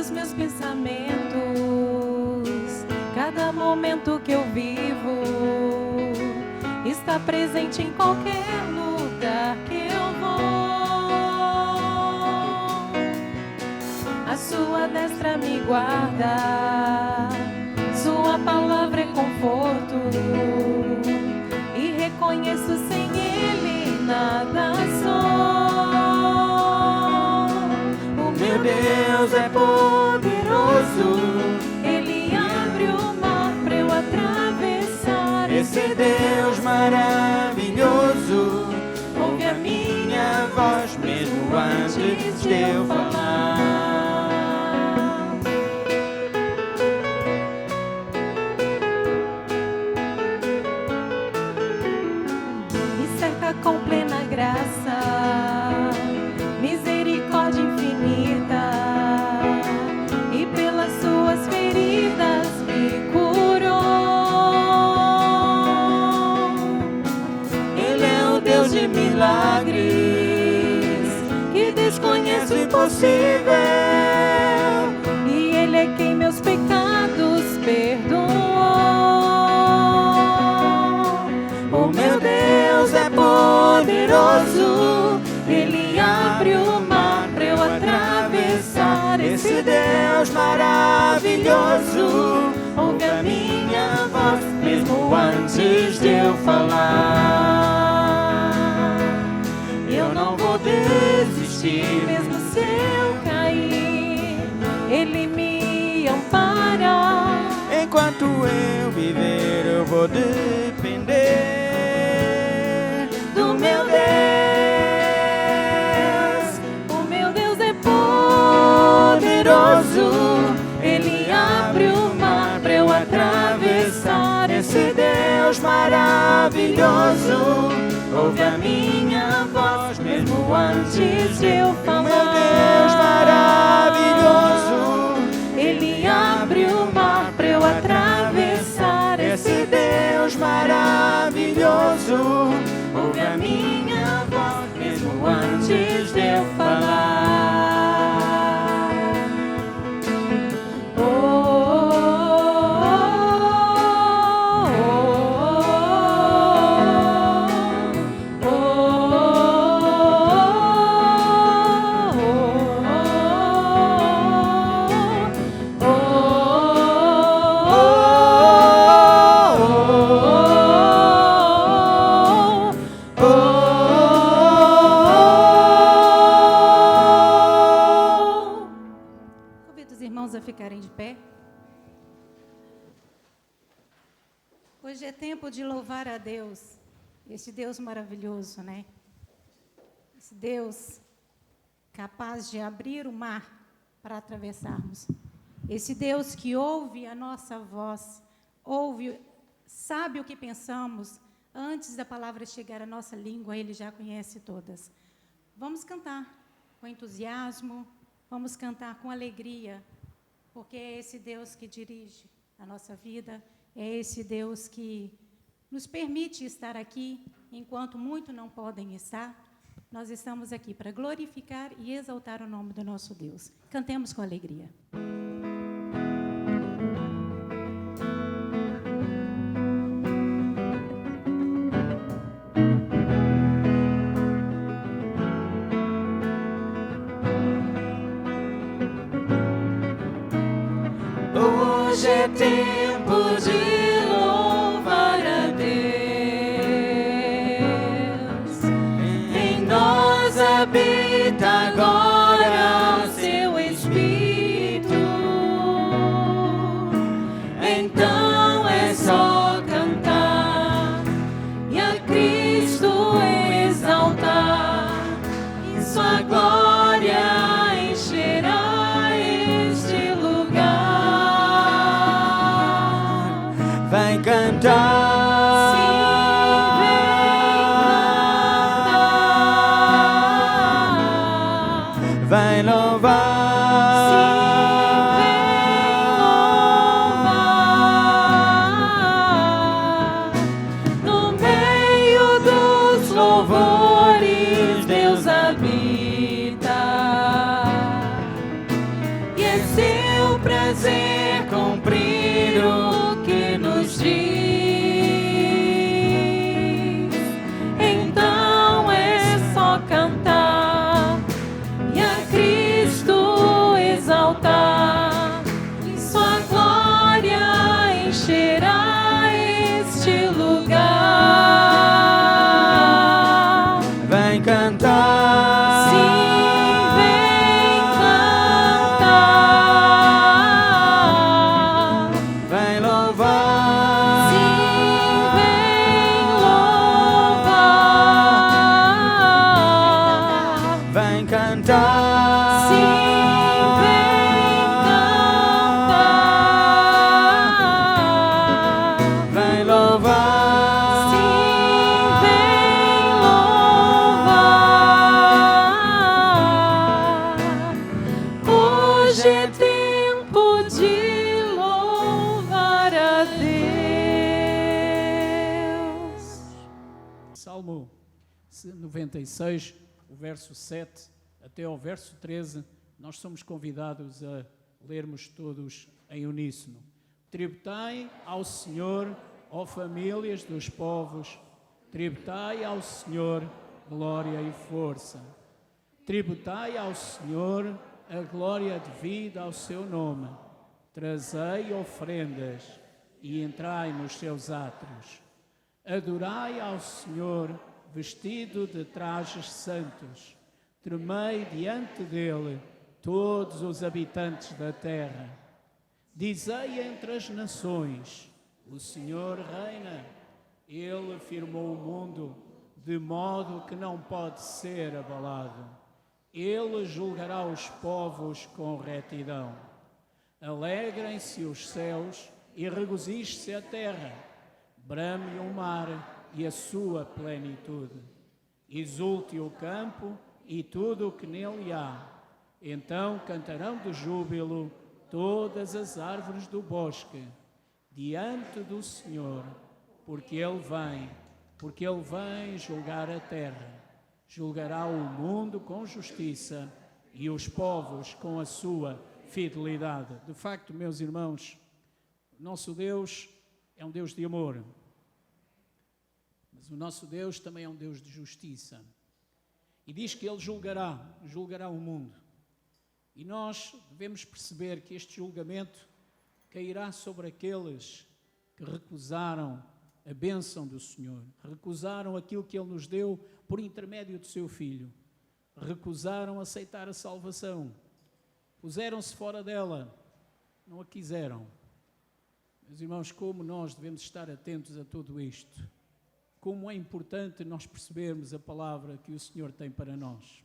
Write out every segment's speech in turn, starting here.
dos meus pensamentos, cada momento que eu vivo está presente em qualquer lugar que eu vou. A sua destra me guarda, sua palavra é conforto, e reconheço sem ele nada sou. O meu Deus é poderoso, ele abre o mar para eu atravessar. Esse Deus maravilhoso ouve a minha voz mesmo antes de eu falar. Com plena graça, misericórdia infinita, e pelas suas feridas me curou. Ele é o Deus de milagres, que desconhece o impossível, e ele é quem meus pecados perdoou. O meu Deus é poderoso, ele abre o mar para eu atravessar. Esse Deus maravilhoso ouve a minha voz mesmo antes de eu falar. Eu não vou desistir Mesmo se eu cair, ele me ampara. enquanto eu viver, eu vou depender do meu Deus. O meu Deus é poderoso, ele abre o mar para eu atravessar. Esse Deus maravilhoso ouve a minha voz mesmo antes de eu falar. Meu Deus maravilhoso, Ele abre o mar para eu atravessar. esse Deus maravilhoso ouve a minha voz mesmo antes de eu falar. Oh, oh, oh, a ficarem de pé. Hoje é tempo de louvar a Deus, esse Deus maravilhoso, né? Esse Deus capaz de abrir o mar para atravessarmos. Esse Deus que ouve a nossa voz, ouve, sabe o que pensamos, antes da palavra chegar à nossa língua, Ele já conhece todas. Vamos cantar com entusiasmo, vamos cantar com alegria, porque é esse Deus que dirige a nossa vida, é esse Deus que nos permite estar aqui, enquanto muitos não podem estar. Nós estamos aqui para glorificar e exaltar o nome do nosso Deus. Cantemos com alegria. Hoje é tempo de louvar a Deus. Em nós habita agora o seu Espírito. Então é só cantar e a Cristo exaltar, e sua glória encherá este lugar. Vai cantar. Vai louvar. Sim, vem louvar. No meio dos louvores Deus habita, e é seu prazer cumprir o que nos diz. Então é só cantar e a Cristo exaltar. Sua glória encherá este lugar. Vem cantar, Sim, vem cantar. vem louvar, Sim, vem louvar. vem cantar, Sim, vem cantar. vem louvar, Sim, vem louvar. Hoje é tempo de louvar a Deus. Salmo 96, o verso 7 até ao verso 13, nós somos convidados a lermos todos em uníssono. Tributai ao Senhor, ó famílias dos povos, tributai ao Senhor glória e força. Tributai ao Senhor a glória devida ao seu nome. Trazei ofrendas e entrai nos seus átrios. Adorai ao Senhor vestido de trajes santos. Tremei diante dele todos os habitantes da terra. Dizei entre as nações, o Senhor reina. Ele firmou o mundo de modo que não pode ser abalado. Ele julgará os povos com retidão. Alegrem-se os céus e regozije-se a terra. Brame o mar e a sua plenitude. Exulte o campo e tudo o que nele há. Então cantarão de júbilo todas as árvores do bosque diante do Senhor, porque Ele vem julgar a terra. Julgará o mundo com justiça e os povos com a sua fidelidade. De facto, meus irmãos, nosso Deus é um Deus de amor, mas o nosso Deus também é um Deus de justiça. E diz que Ele julgará o mundo. E nós devemos perceber que este julgamento cairá sobre aqueles que recusaram a bênção do Senhor, recusaram aquilo que Ele nos deu por intermédio do seu Filho, recusaram aceitar a salvação, puseram-se fora dela, não a quiseram. Meus irmãos, como nós devemos estar atentos a tudo isto? Como é importante nós percebermos a palavra que o Senhor tem para nós.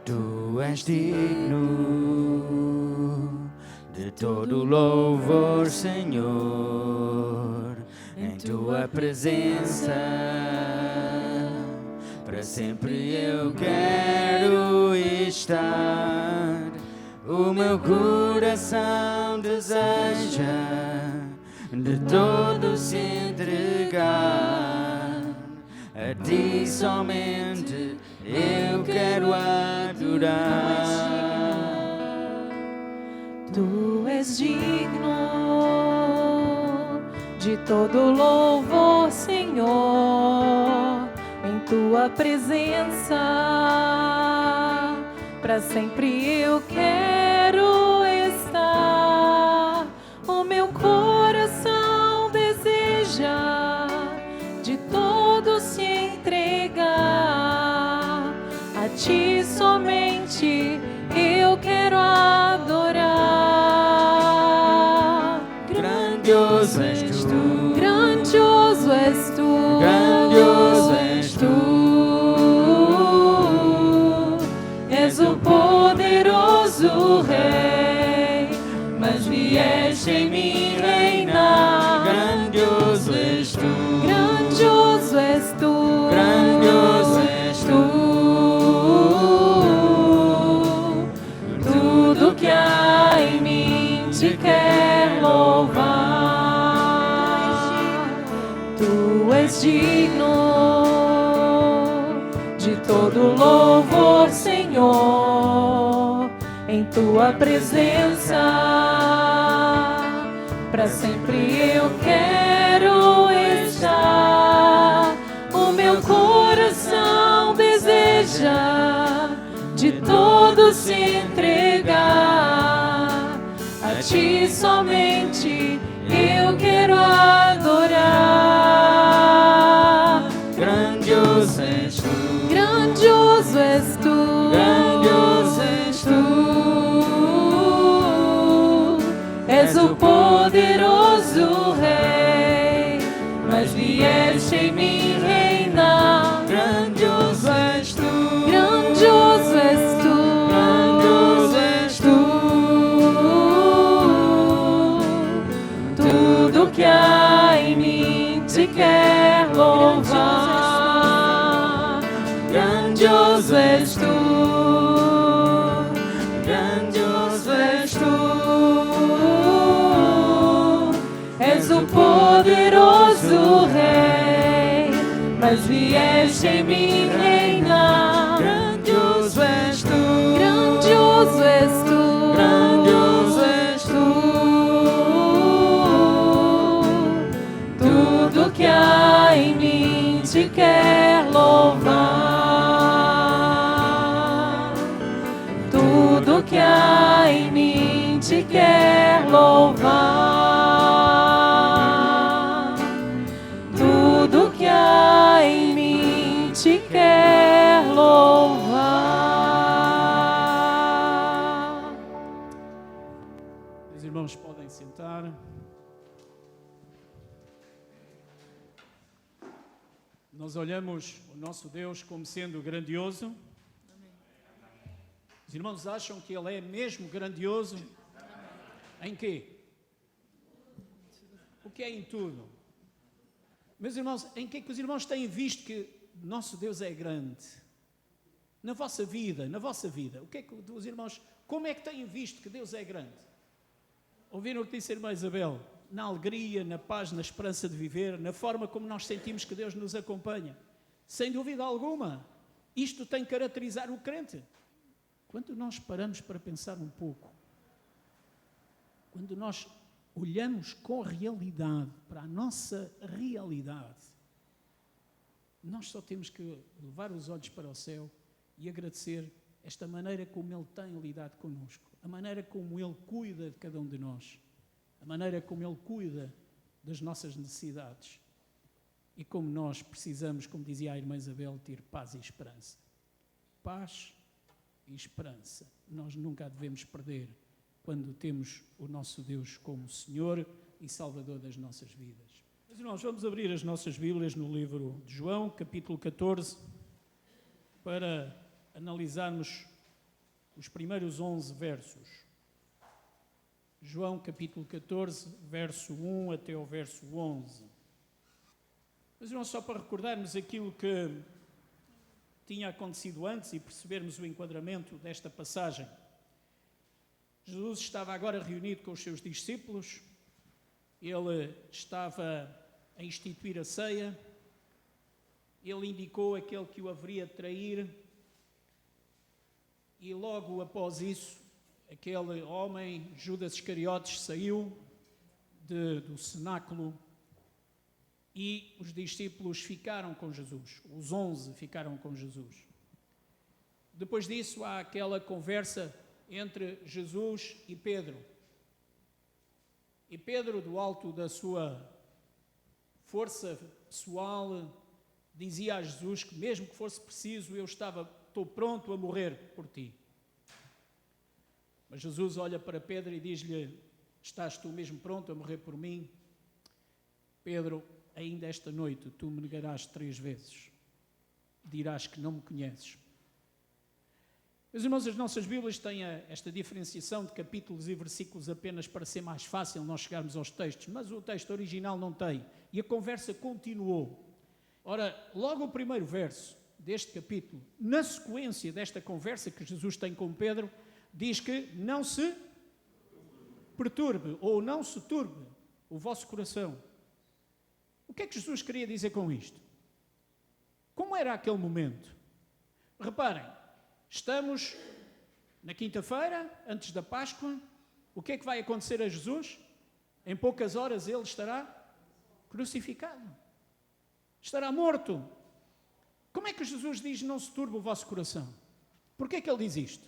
Tu és digno de todo louvor, Senhor, em tua presença. Para sempre eu quero estar. O meu coração deseja de todo se entregar. A ti somente eu quero adorar. Tu és digno de todo louvor, Senhor, em tua presença. Para sempre eu quero estar. O meu coração deseja de todo se entregar. A ti somente eu quero adorar. Grandioso és tu, Grandioso és tu, grandioso és tu. És o poderoso Rei, mas vieste em mim reinar. Grandioso és tu, Grandioso és tu, grandioso és tu. Tu és digno de todo louvor, Senhor, em tua presença. Para sempre eu quero estar. O meu coração deseja de todo se entregar. A ti somente eu quero adorar. Grandioso és tu, Grandioso és tu, grandioso és tu. És o poderoso Rei, mas vieste em mim reinar. Grandioso és tu, Grandioso és tu, grandioso és tu. tudo que há em mim te quer louvar. Grandioso és tu, grandioso és tu. És o poderoso Rei, mas vieste em mim reinar. Grandioso és tu, Grandioso és tu, grandioso és tudo que há em mim te quer louvar. Tudo que há em mim te quer louvar. Tudo que há em mim te quer louvar. Os irmãos podem sentar. Nós olhamos o nosso Deus como sendo grandioso. Os irmãos acham que Ele é mesmo grandioso? Em quê? O que é em tudo? Meus irmãos, em que é que os irmãos têm visto que nosso Deus é grande? Na vossa vida, o que é que os irmãos, como é que têm visto que Deus é grande? Ouviram o que disse a irmã Isabel? Na alegria, na paz, na esperança de viver, na forma como nós sentimos que Deus nos acompanha. Sem dúvida alguma, isto tem que caracterizar o crente. Quando nós paramos para pensar um pouco, quando nós olhamos com realidade para a nossa realidade, nós só temos que levar os olhos para o céu e agradecer esta maneira como Ele tem lidado connosco, a maneira como Ele cuida de cada um de nós, a maneira como Ele cuida das nossas necessidades e como nós precisamos, como dizia a irmã Isabel, ter paz e esperança. Paz e esperança. Nós nunca a devemos perder quando temos o nosso Deus como Senhor e Salvador das nossas vidas. Mas, irmãos, vamos abrir as nossas Bíblias no livro de João, capítulo 14, para analisarmos os primeiros 11 versos. João, capítulo 14, verso 1 até o verso 11. Mas, irmãos, só para recordarmos aquilo que tinha acontecido antes e percebermos o enquadramento desta passagem. Jesus estava agora reunido com os seus discípulos, ele estava a instituir a ceia, ele indicou aquele que o haveria de trair, e logo após isso, aquele homem, Judas Iscariotes, saiu do cenáculo e os discípulos ficaram com Jesus, os 11 ficaram com Jesus. Depois disso há aquela conversa entre Jesus e Pedro. E Pedro, do alto da sua força pessoal, dizia a Jesus que mesmo que fosse preciso, estou pronto a morrer por ti. Mas Jesus olha para Pedro e diz-lhe: estás tu mesmo pronto a morrer por mim? Pedro, ainda esta noite tu me negarás 3 vezes. Dirás que não me conheces. Meus irmãos, as nossas Bíblias têm esta diferenciação de capítulos e versículos apenas para ser mais fácil nós chegarmos aos textos, mas o texto original não tem. E a conversa continuou. Ora, logo o primeiro verso deste capítulo, na sequência desta conversa que Jesus tem com Pedro, diz que não se perturbe ou não se turbe o vosso coração. O que é que Jesus queria dizer com isto? Como era aquele momento? Reparem, estamos na quinta-feira, antes da Páscoa. O que é que vai acontecer a Jesus? Em poucas horas ele estará crucificado. Estará morto. Como é que Jesus diz: não se turbe o vosso coração? Porquê é que ele diz isto?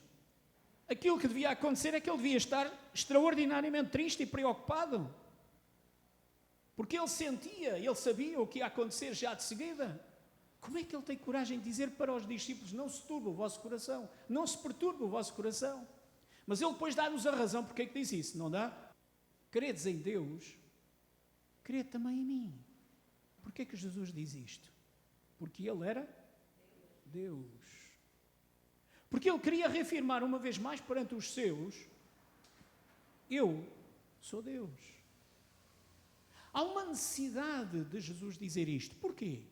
Aquilo que devia acontecer é que ele devia estar extraordinariamente triste e preocupado. Porque ele sentia, ele sabia o que ia acontecer já de seguida. Como é que ele tem coragem de dizer para os discípulos: não se turbe o vosso coração, não se perturbe o vosso coração? Mas ele depois dá-nos a razão porque é que diz isso, não dá? Credes em Deus, crede também em mim. Porquê é que Jesus diz isto? Porque ele era Deus. Porque ele queria reafirmar uma vez mais perante os seus: eu sou Deus. Há uma necessidade de Jesus dizer isto. Porquê?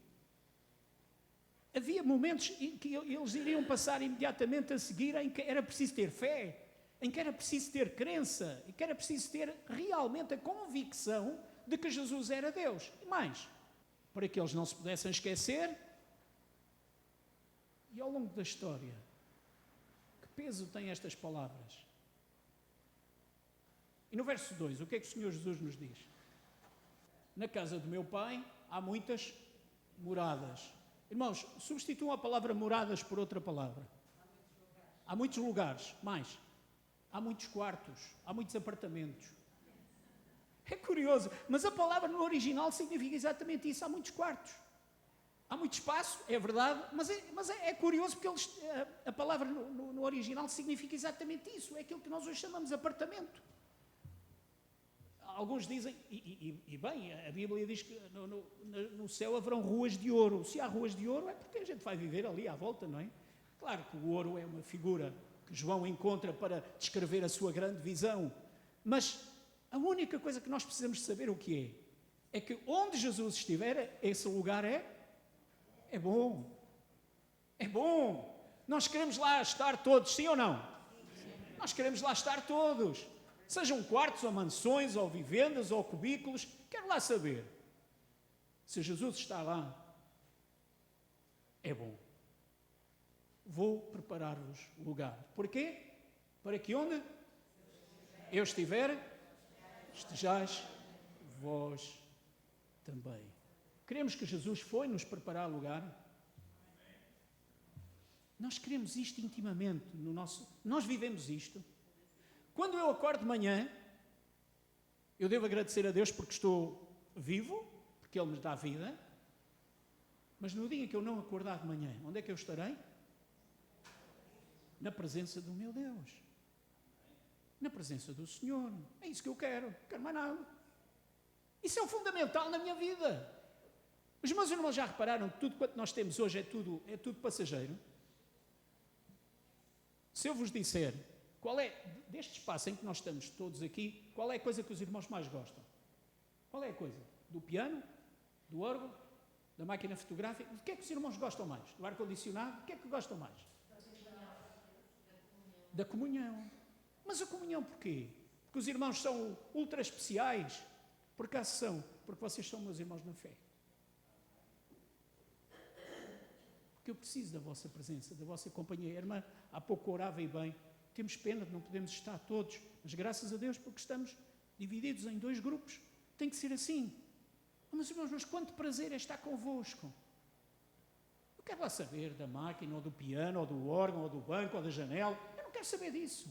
Havia momentos em que eles iriam passar imediatamente a seguir em que era preciso ter fé, em que era preciso ter crença, em que era preciso ter realmente a convicção de que Jesus era Deus. E mais, para que eles não se pudessem esquecer. E ao longo da história, que peso têm estas palavras? E no verso 2, o que é que o Senhor Jesus nos diz? Na casa do meu Pai há muitas moradas. Irmãos, substituam a palavra moradas por outra palavra. Há muitos lugares, mais. Há muitos quartos, há muitos apartamentos. É curioso, mas a palavra no original significa exatamente isso: há muitos quartos. Há muito espaço, é verdade, mas é curioso porque a palavra no original significa exatamente isso. É aquilo que nós hoje chamamos de apartamento. Alguns dizem, e bem, a Bíblia diz que no céu haverão ruas de ouro. Se há ruas de ouro é porque a gente vai viver ali à volta, não é? Claro que o ouro é uma figura que João encontra para descrever a sua grande visão. Mas a única coisa que nós precisamos saber o que é que onde Jesus estiver, esse lugar é bom. É bom. Nós queremos lá estar todos, sim ou não? Sim. Nós queremos lá estar todos. Sejam quartos, ou mansões, ou vivendas, ou cubículos. Quero lá saber. Se Jesus está lá, é bom. Vou preparar-vos lugar. Porquê? Para que onde eu estiver, estejais vós também. Queremos que Jesus foi nos preparar lugar? Nós queremos isto intimamente no nosso... Nós vivemos isto. Quando eu acordo de manhã, eu devo agradecer a Deus porque estou vivo, porque Ele me dá vida. Mas no dia em que eu não acordar de manhã, onde é que eu estarei? Na presença do meu Deus. Na presença do Senhor. É isso que eu quero. Não quero mais nada. Isso é o fundamental na minha vida. Os meus irmãos já repararam que tudo quanto nós temos hoje é tudo passageiro? Se eu vos disser qual é, deste espaço em que nós estamos todos aqui, qual é a coisa que os irmãos mais gostam? Qual é a coisa? Do piano? Do órgão? Da máquina fotográfica? Do que é que os irmãos gostam mais? Do ar-condicionado? Do que é que gostam mais? Da comunhão. Mas a comunhão porquê? Porque os irmãos são ultra especiais? Por acaso são? Porque vocês são meus irmãos na fé. Porque eu preciso da vossa presença, da vossa companhia. A irmã há pouco orava e bem. Temos pena de não podermos estar todos, mas graças a Deus porque estamos divididos em 2 grupos. Tem que ser assim. Mas irmãos, mas quanto prazer é estar convosco. Eu quero lá saber da máquina, ou do piano, ou do órgão, ou do banco, ou da janela. Eu não quero saber disso.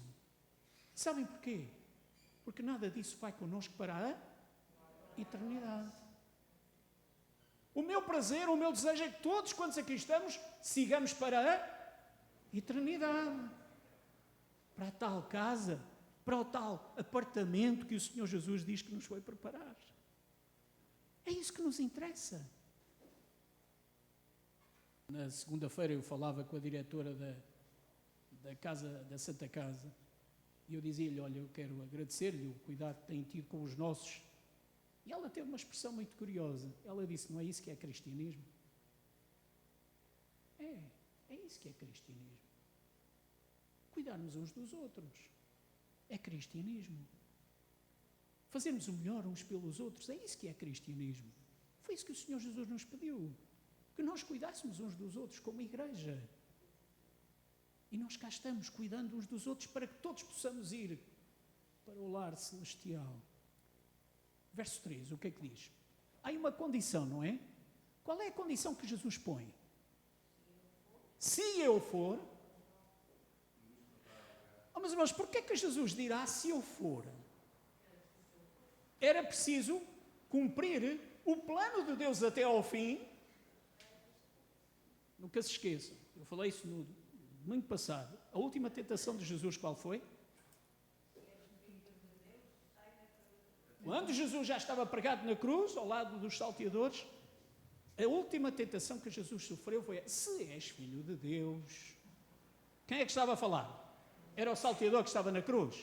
Sabem porquê? Porque nada disso vai connosco para a eternidade. O meu prazer, o meu desejo é que todos quantos aqui estamos, sigamos para a eternidade. Para a tal casa, para o tal apartamento que o Senhor Jesus diz que nos foi preparar. É isso que nos interessa. Na segunda-feira eu falava com a diretora da casa, da Santa Casa, e eu dizia-lhe: olha, eu quero agradecer-lhe o cuidado que tem tido com os nossos. E ela teve uma expressão muito curiosa. Ela disse: não é isso que é cristianismo? É isso que é cristianismo. Cuidarmos uns dos outros. É cristianismo. Fazermos o melhor uns pelos outros. É isso que é cristianismo. Foi isso que o Senhor Jesus nos pediu, que nós cuidássemos uns dos outros como igreja. E nós cá estamos cuidando uns dos outros para que todos possamos ir para o lar celestial. Verso 3, o que é que diz? Há uma condição, não é? Qual é a condição que Jesus põe? Se eu for... Oh, meus irmãos, porquê que Jesus dirá se eu for? Era preciso cumprir o plano de Deus até ao fim. Nunca se esqueçam, eu falei isso no domingo passado. A última tentação de Jesus qual foi? Quando Jesus já estava pregado na cruz, ao lado dos salteadores, a última tentação que Jesus sofreu foi: se és filho de Deus. Quem é que estava a falar? Era o salteador que estava na cruz?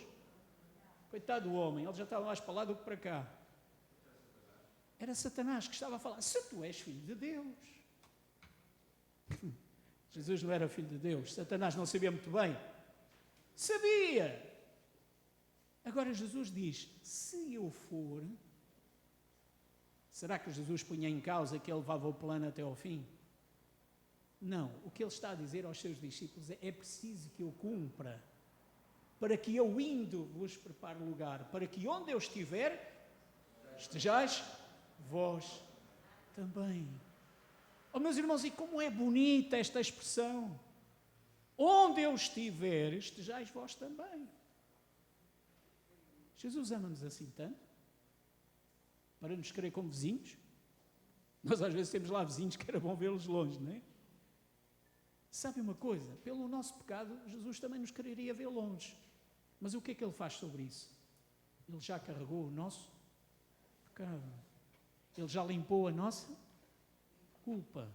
Coitado do homem, ele já estava mais para lá do que para cá. Era Satanás que estava a falar: se tu és filho de Deus. Jesus não era filho de Deus. Satanás não sabia muito bem. Sabia. Agora Jesus diz: se eu for... Será que Jesus punha em causa que ele levava o plano até ao fim? Não. O que ele está a dizer aos seus discípulos é preciso que eu cumpra, para que eu indo vos prepare lugar, para que onde eu estiver, estejais vós também. Oh, meus irmãos, e como é bonita esta expressão. Onde eu estiver, estejais vós também. Jesus ama-nos assim tanto, para nos querer como vizinhos. Nós às vezes temos lá vizinhos que era bom vê-los longe, não é? Sabe uma coisa? Pelo nosso pecado, Jesus também nos quereria ver longe. Mas o que é que ele faz sobre isso? Ele já carregou o nosso pecado. Ele já limpou a nossa culpa.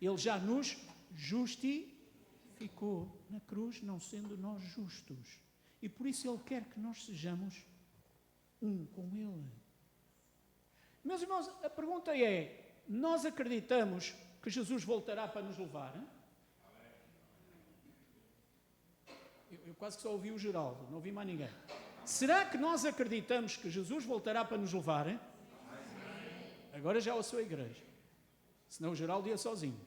Ele já nos justificou na cruz, não sendo nós justos. E por isso ele quer que nós sejamos um com ele. Meus irmãos, a pergunta é: nós acreditamos que Jesus voltará para nos levar? Eu quase que só ouvi o Geraldo, não ouvi mais ninguém. Será que nós acreditamos que Jesus voltará para nos levar? Agora já é a sua igreja. Senão o Geraldo ia sozinho.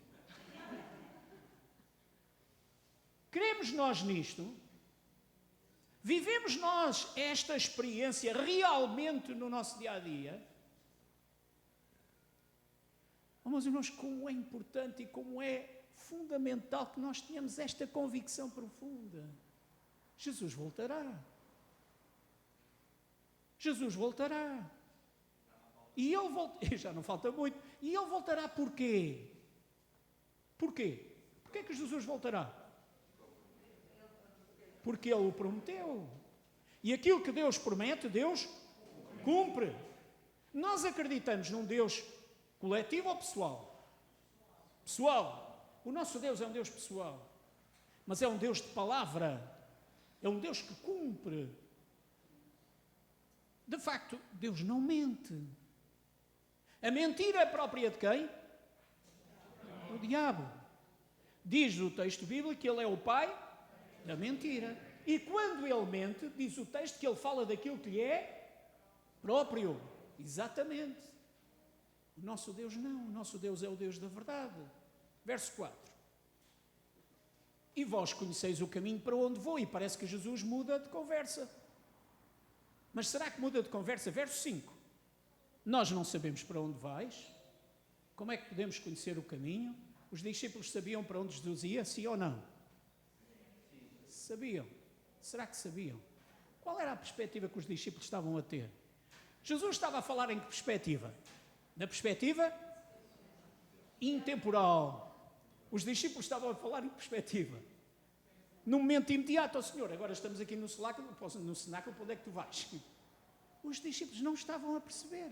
Cremos nós nisto? Vivemos nós esta experiência realmente no nosso dia-a-dia? Oh, meus irmãos, como é importante e como é fundamental que nós tenhamos esta convicção profunda. Jesus voltará. Jesus voltará. E ele voltará. Já não falta muito. E ele voltará porquê? Porquê? Porquê que Jesus voltará? Porque ele o prometeu. E aquilo que Deus promete, Deus cumpre. Nós acreditamos num Deus coletivo ou pessoal? Pessoal. O nosso Deus é um Deus pessoal. Mas é um Deus de palavra. É um Deus que cumpre. De facto, Deus não mente. A mentira é própria de quem? O diabo. Diz o texto bíblico que ele é o pai da mentira. E quando ele mente, diz o texto que ele fala daquilo que lhe é próprio. Exatamente. O nosso Deus não. O nosso Deus é o Deus da verdade. Verso 4. E vós conheceis o caminho para onde vou. E parece que Jesus muda de conversa. Mas será que muda de conversa? Verso 5. Nós não sabemos para onde vais. Como é que podemos conhecer o caminho? Os discípulos sabiam para onde Jesus ia, sim ou não? Sabiam. Será que sabiam? Qual era a perspectiva que os discípulos estavam a ter? Jesus estava a falar em que perspectiva? Na perspectiva intemporal. Os discípulos estavam a falar em perspectiva. No momento imediato, Senhor, agora estamos aqui no cenáculo, para onde é que tu vais? Os discípulos não estavam a perceber.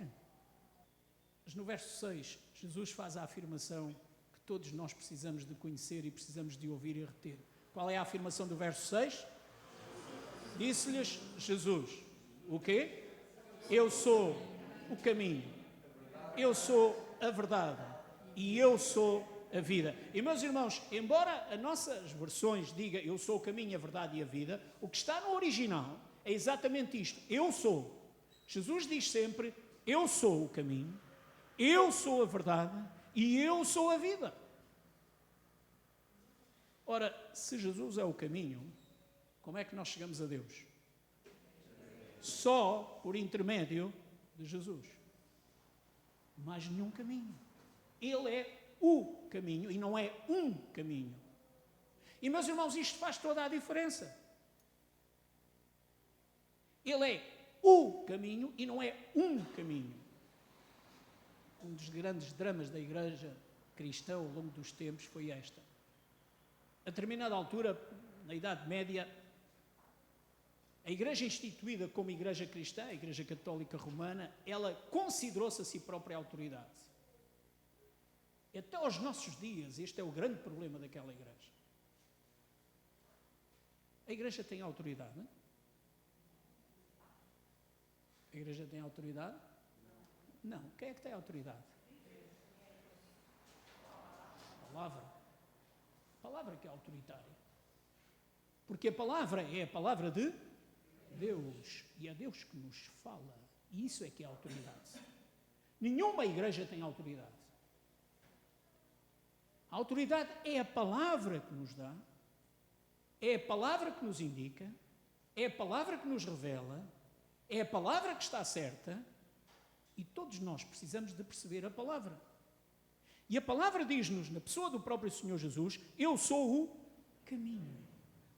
Mas no verso 6, Jesus faz a afirmação que todos nós precisamos de conhecer e precisamos de ouvir e reter. Qual é a afirmação do verso 6? Disse-lhes Jesus, o quê? Eu sou o caminho, eu sou a verdade e eu sou a vida. E meus irmãos, embora as nossas versões digam eu sou o caminho, a verdade e a vida, o que está no original é exatamente isto. Eu sou. Jesus diz sempre, eu sou o caminho, Eu sou a verdade e eu sou a vida. Ora, se Jesus é o caminho, como é que nós chegamos a Deus? Só por intermédio de Jesus. Mais nenhum caminho. Ele é o caminho e não é um caminho. E, meus irmãos, isto faz toda a diferença. Ele é o caminho e não é um caminho. Um dos grandes dramas da igreja cristã ao longo dos tempos foi esta. A determinada altura, na Idade Média, a igreja instituída como igreja cristã, a Igreja Católica Romana, ela considerou-se a si própria autoridade. E até aos nossos dias, este é o grande problema daquela igreja. A igreja tem autoridade, não é? A igreja tem autoridade? Não. Quem é que tem autoridade? A palavra. A palavra que é autoritária. Porque a palavra é a palavra de Deus. E é Deus que nos fala. E isso é que é autoridade. Nenhuma igreja tem autoridade. A autoridade é a palavra que nos dá, é a palavra que nos indica, é a palavra que nos revela, é a palavra que está certa, e todos nós precisamos de perceber a palavra. E a palavra diz-nos, na pessoa do próprio Senhor Jesus, eu sou o caminho.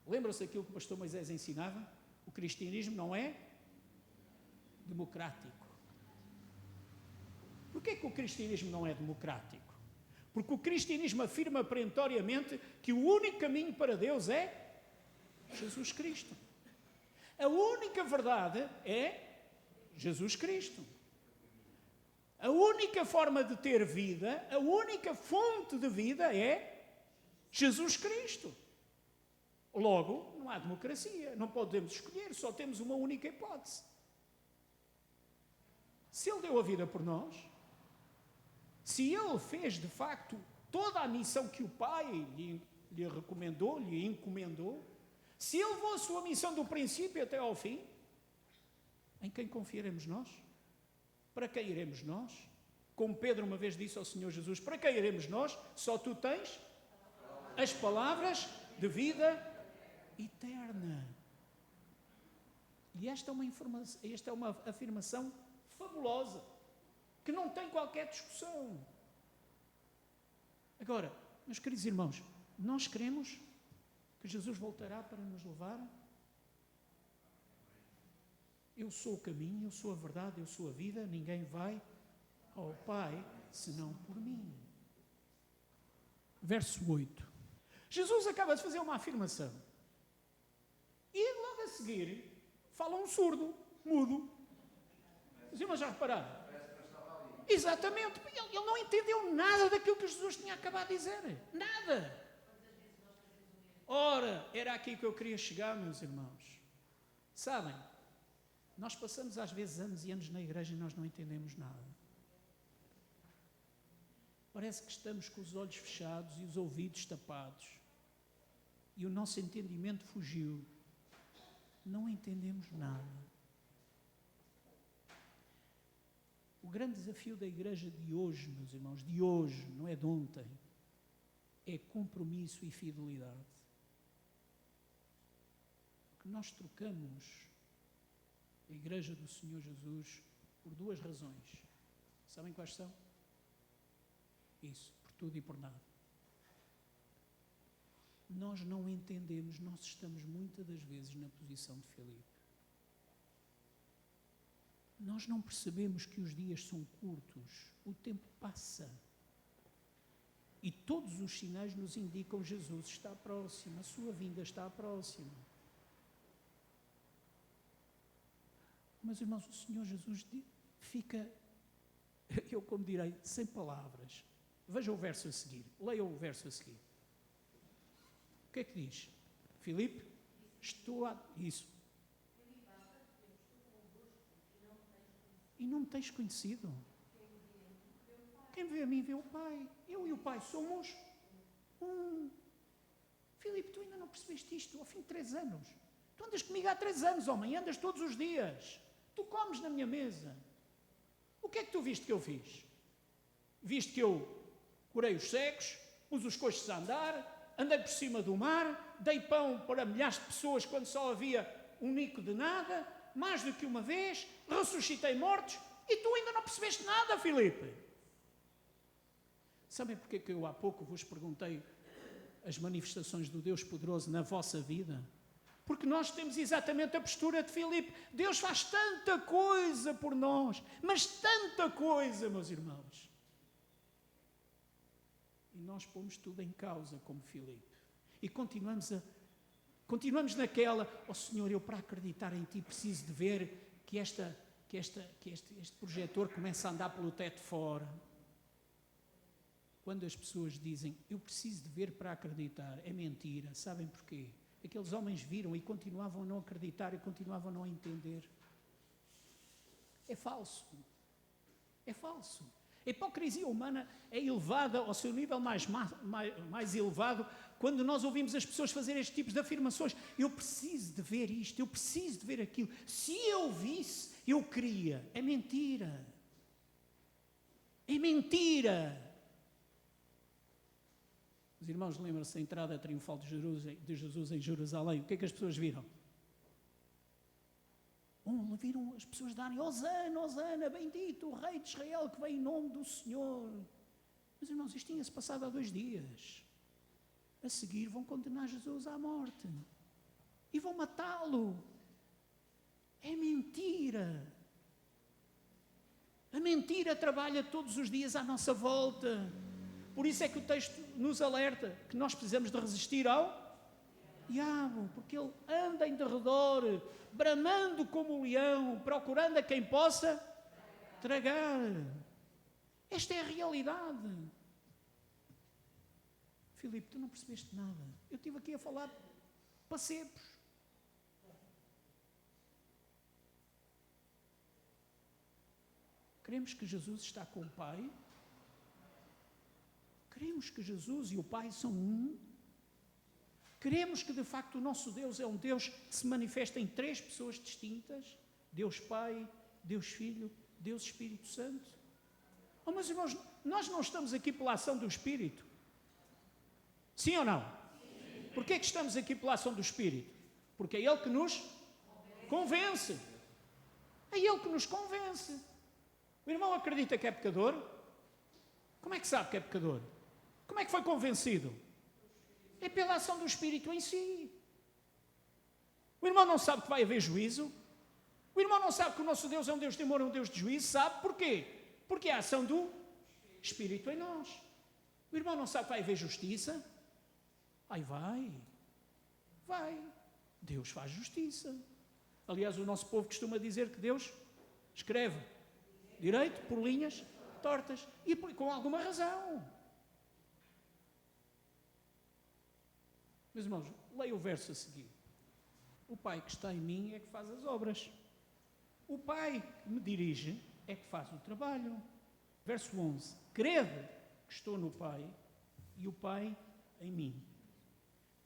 Lembram-se daquilo que o pastor Moisés ensinava? O cristianismo não é democrático. Porquê que o cristianismo não é democrático? Porque o cristianismo afirma perentoriamente que o único caminho para Deus é Jesus Cristo. A única verdade é Jesus Cristo. A única forma de ter vida, a única fonte de vida é Jesus Cristo. Logo, não há democracia, não podemos escolher, só temos uma única hipótese. Se Ele deu a vida por nós, se Ele fez de facto toda a missão que o Pai lhe recomendou, lhe encomendou, se Ele levou a sua missão do princípio até ao fim, em quem confiaremos nós? Para quem iremos nós? Como Pedro uma vez disse ao Senhor Jesus, para quem iremos nós? Só tu tens as palavras de vida eterna. E esta é uma afirmação fabulosa, que não tem qualquer discussão. Agora, meus queridos irmãos, nós queremos que Jesus voltará para nos levar. Eu sou o caminho, eu sou a verdade, eu sou a vida, ninguém vai ao Pai senão por mim. Verso 8. Jesus acaba de fazer uma afirmação. E logo a seguir, fala um surdo, mudo. Os irmãos já repararam? Exatamente. Ele não entendeu nada daquilo que Jesus tinha acabado de dizer. Nada. Ora, era aqui que eu queria chegar, meus irmãos. Sabem, nós passamos às vezes anos e anos na igreja e nós não entendemos nada. Parece que estamos com os olhos fechados e os ouvidos tapados. E o nosso entendimento fugiu. Não entendemos nada. O grande desafio da igreja de hoje, meus irmãos, de hoje, não é de ontem, é compromisso e fidelidade. Porque nós trocamos a igreja do Senhor Jesus por duas razões. Sabem quais são? Isso, por tudo e por nada. Nós não entendemos, nós estamos muitas das vezes na posição de Filipe. Nós não percebemos que os dias são curtos, o tempo passa. E todos os sinais nos indicam que Jesus está próximo, a sua vinda está próxima. Mas, irmãos, o Senhor Jesus fica, eu como direi, sem palavras. Veja o verso a seguir, leia o verso a seguir. O que é que diz? Filipe, estou a... Isso. E não me tens conhecido? Quem vê a mim vê o Pai. Eu e o Pai somos um. Filipe, tu ainda não percebeste isto ao fim de 3 anos. Tu andas comigo há 3 anos, homem, andas todos os dias. Tu comes na minha mesa. O que é que tu viste que eu fiz? visto que eu curei os cegos, pus os coxos a andar, andei por cima do mar, dei pão para milhares de pessoas quando só havia um nico de nada, mais do que uma vez, ressuscitei mortos, e tu ainda não percebeste nada, Filipe. Sabem porque que eu há pouco vos perguntei as manifestações do Deus poderoso na vossa vida? Porque nós temos exatamente a postura de Filipe. Deus faz tanta coisa por nós, mas tanta coisa, meus irmãos. E nós pomos tudo em causa como Filipe. E continuamos naquela, Senhor, eu para acreditar em Ti preciso de ver que este projetor começa a andar pelo teto fora. Quando as pessoas dizem, eu preciso de ver para acreditar, é mentira. Sabem porquê? Aqueles homens viram e continuavam a não acreditar e continuavam a não entender. É falso. É falso. A hipocrisia humana é elevada ao seu nível mais elevado quando nós ouvimos as pessoas fazerem este tipo de afirmações. Eu preciso de ver isto, eu preciso de ver aquilo. Se eu visse, eu queria. É mentira. É mentira. Os irmãos lembram-se da entrada triunfal de Jesus em Jerusalém. O que é que as pessoas viram? Viram as pessoas darem Hosana, Hosana, bendito o Rei de Israel que vem em nome do Senhor. Mas irmãos, isto tinha-se passado há 2 dias. A seguir vão condenar Jesus à morte. E vão matá-lo. É mentira. A mentira trabalha todos os dias à nossa volta. Por isso é que o texto nos alerta que nós precisamos de resistir ao diabo, porque ele anda em derredor, bramando como um leão, procurando a quem possa tragar. Esta é a realidade. Filipe, tu não percebeste nada. Eu estive aqui a falar pascepos. Queremos que Jesus está com o Pai. Queremos que Jesus e o Pai são um. Queremos que de facto o nosso Deus é um Deus que se manifesta em 3 pessoas distintas. Deus Pai, Deus Filho, Deus Espírito Santo. Oh, meus irmãos, nós não estamos aqui pela ação do Espírito. Sim ou não? Sim. Porquê é que estamos aqui pela ação do Espírito? Porque é Ele que nos convence. É Ele que nos convence. O irmão acredita que é pecador? Como é que sabe que é pecador? Como é que foi convencido? É pela ação do Espírito em si. O irmão não sabe que vai haver juízo? O irmão não sabe que o nosso Deus é um Deus de amor, um Deus de juízo? Sabe porquê? Porque é a ação do Espírito em nós. O irmão não sabe que vai haver justiça? Ai, vai. Deus faz justiça. Aliás, o nosso povo costuma dizer que Deus escreve direito por linhas tortas e com alguma razão. Meus irmãos, leia o verso a seguir. O Pai que está em mim é que faz as obras. O Pai que me dirige é que faz o trabalho. Verso 11. Crede que estou no Pai e o Pai em mim.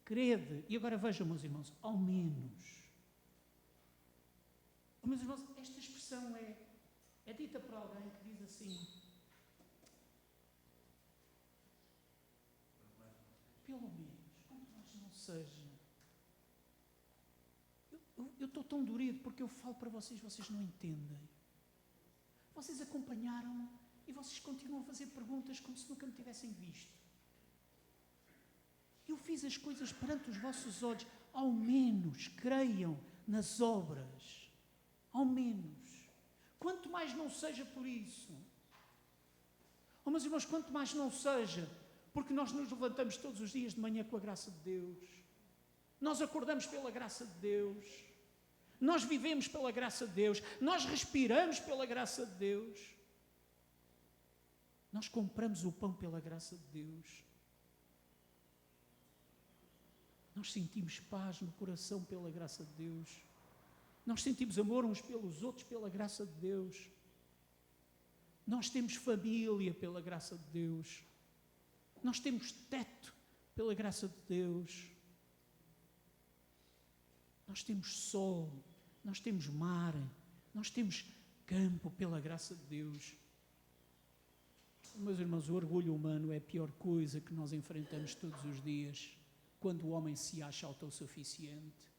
Crede. E agora vejam, meus irmãos, ao menos. Meus irmãos, esta expressão é dita por alguém que diz assim: pelo menos, quanto mais não seja. Eu estou tão dorido porque eu falo para vocês, vocês não entendem. Vocês acompanharam e vocês continuam a fazer perguntas como se nunca me tivessem visto. Eu fiz as coisas perante os vossos olhos. Ao menos creiam nas obras. Ao menos. Quanto mais não seja por isso. Oh, meus irmãos, quanto mais não seja porque nós nos levantamos todos os dias de manhã com a graça de Deus. Nós acordamos pela graça de Deus. Nós vivemos pela graça de Deus. Nós respiramos pela graça de Deus. Nós compramos o pão pela graça de Deus. Nós sentimos paz no coração pela graça de Deus. Nós sentimos amor uns pelos outros pela graça de Deus. Nós temos família pela graça de Deus. Nós temos teto pela graça de Deus. Nós temos sol, nós temos mar, nós temos campo pela graça de Deus. Meus irmãos, o orgulho humano é a pior coisa que nós enfrentamos todos os dias, quando o homem se acha autossuficiente.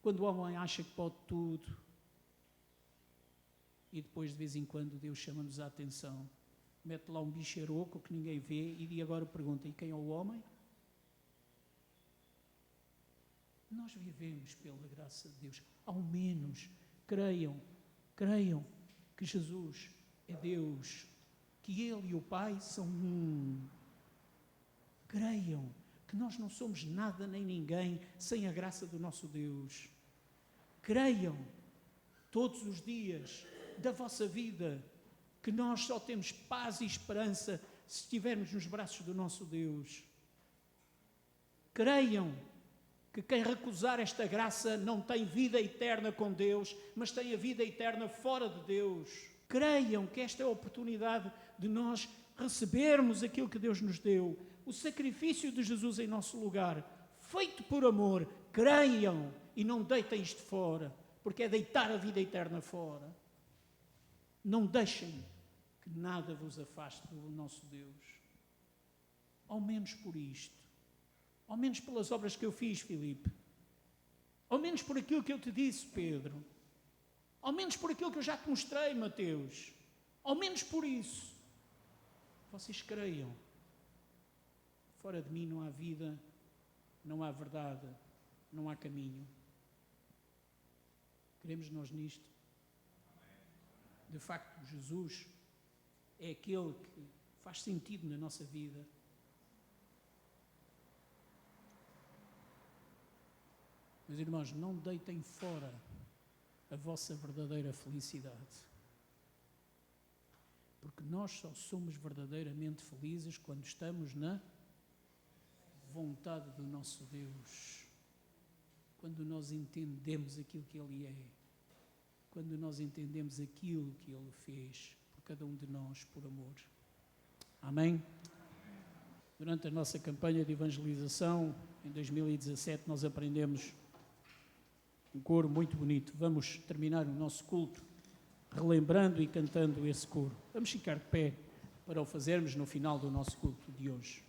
Quando o homem acha que pode tudo. E depois, de vez em quando, Deus chama-nos a atenção. Mete lá um bicharoco que ninguém vê e agora pergunta, e quem é o homem? Nós vivemos pela graça de Deus. Ao menos, creiam que Jesus é Deus, que Ele e o Pai são um. Creiam que nós não somos nada nem ninguém sem a graça do nosso Deus. Creiam todos os dias da vossa vida que nós só temos paz e esperança se estivermos nos braços do nosso Deus. Creiam que quem recusar esta graça não tem vida eterna com Deus, mas tem a vida eterna fora de Deus. Creiam que esta é a oportunidade de nós recebermos aquilo que Deus nos deu, o sacrifício de Jesus em nosso lugar, feito por amor. Creiam e não deitem isto fora, porque é deitar a vida eterna fora. Não deixem que nada vos afaste do nosso Deus. Ao menos por isto. Ao menos pelas obras que eu fiz, Filipe. Ao menos por aquilo que eu te disse, Pedro. Ao menos por aquilo que eu já te mostrei, Mateus. Ao menos por isso. Vocês creiam. Fora de mim não há vida, não há verdade, não há caminho. Queremos nós nisto? De facto, Jesus é aquele que faz sentido na nossa vida. Meus irmãos, não deitem fora a vossa verdadeira felicidade. Porque nós só somos verdadeiramente felizes quando estamos na vontade do nosso Deus. Quando nós entendemos aquilo que Ele é. Quando nós entendemos aquilo que Ele fez por cada um de nós, por amor. Amém? Durante a nossa campanha de evangelização, em 2017, nós aprendemos um coro muito bonito. Vamos terminar o nosso culto relembrando e cantando esse coro. Vamos ficar de pé para o fazermos no final do nosso culto de hoje.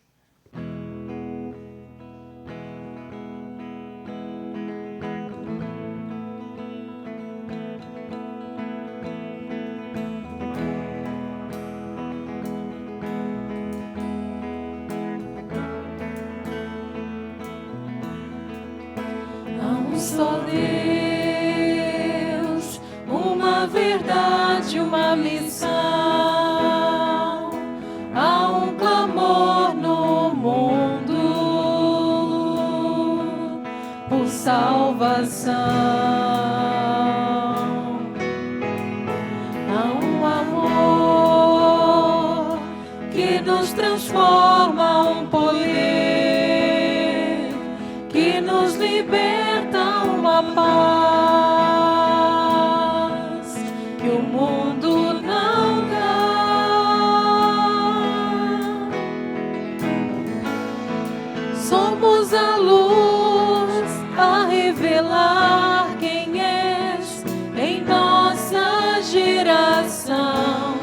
Só Deus, uma verdade, uma missão. Há um clamor no mundo por salvação. Há um amor que nos transforma, um poder que nos liberta, uma paz que o mundo não dá. Somos a luz a revelar quem és em nossa geração.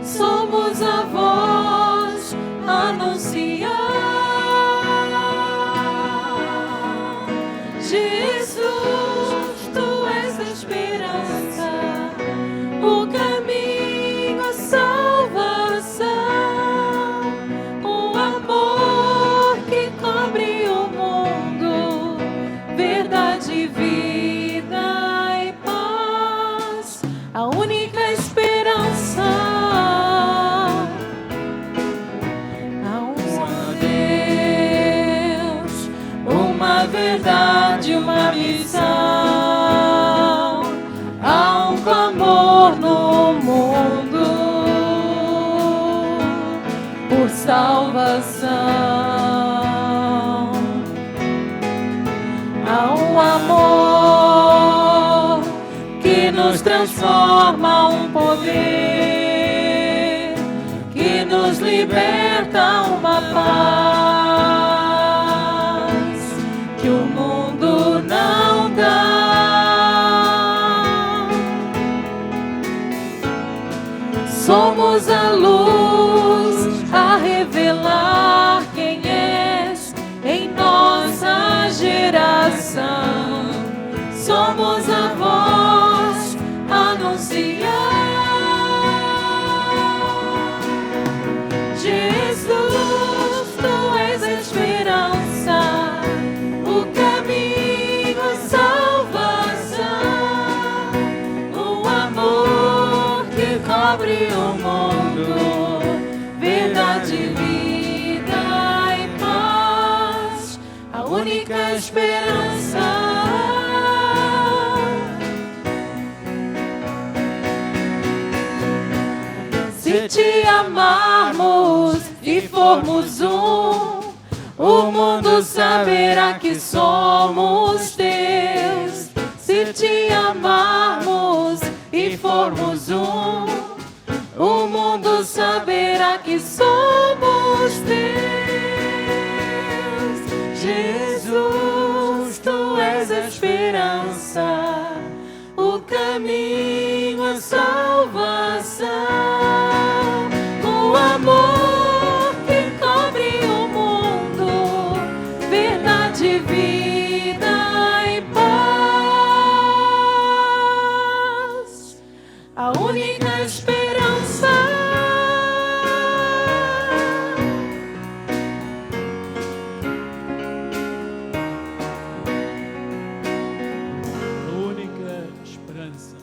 Somos a voz a anunciar Jesus, Tu és a esperança, o caminho, a salvação, o amor que cobre o mundo, verdade, vida e paz, a única esperança. Há um Deus, uma verdade, uma missão. Há um clamor no mundo por salvação. Há um amor que nos transforma, um poder que nos liberta, uma paz que o mundo não dá. Somos a luz a revelar quem és em nossa geração. Somos a voz a anunciar. Jesus, tu és a esperança, o caminho, a salvação, o amor que cobre o mundo, verdade, vida e paz, a única esperança. Se te amarmos e formos um, o mundo saberá que somos teus. Se te amarmos e formos um, o mundo saberá que somos teus. Jesus, tu és a esperança, o caminho, a salvação, o amor que cobre o mundo, verdade, vida e paz, a única esperança. A única esperança.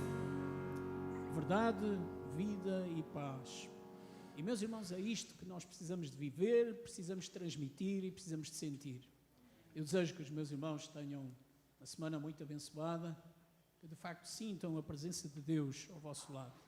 Verdade, vida e paz. E, meus irmãos, é isto que nós precisamos de viver, precisamos de transmitir e precisamos de sentir. Eu desejo que os meus irmãos tenham uma semana muito abençoada, que de facto sintam a presença de Deus ao vosso lado.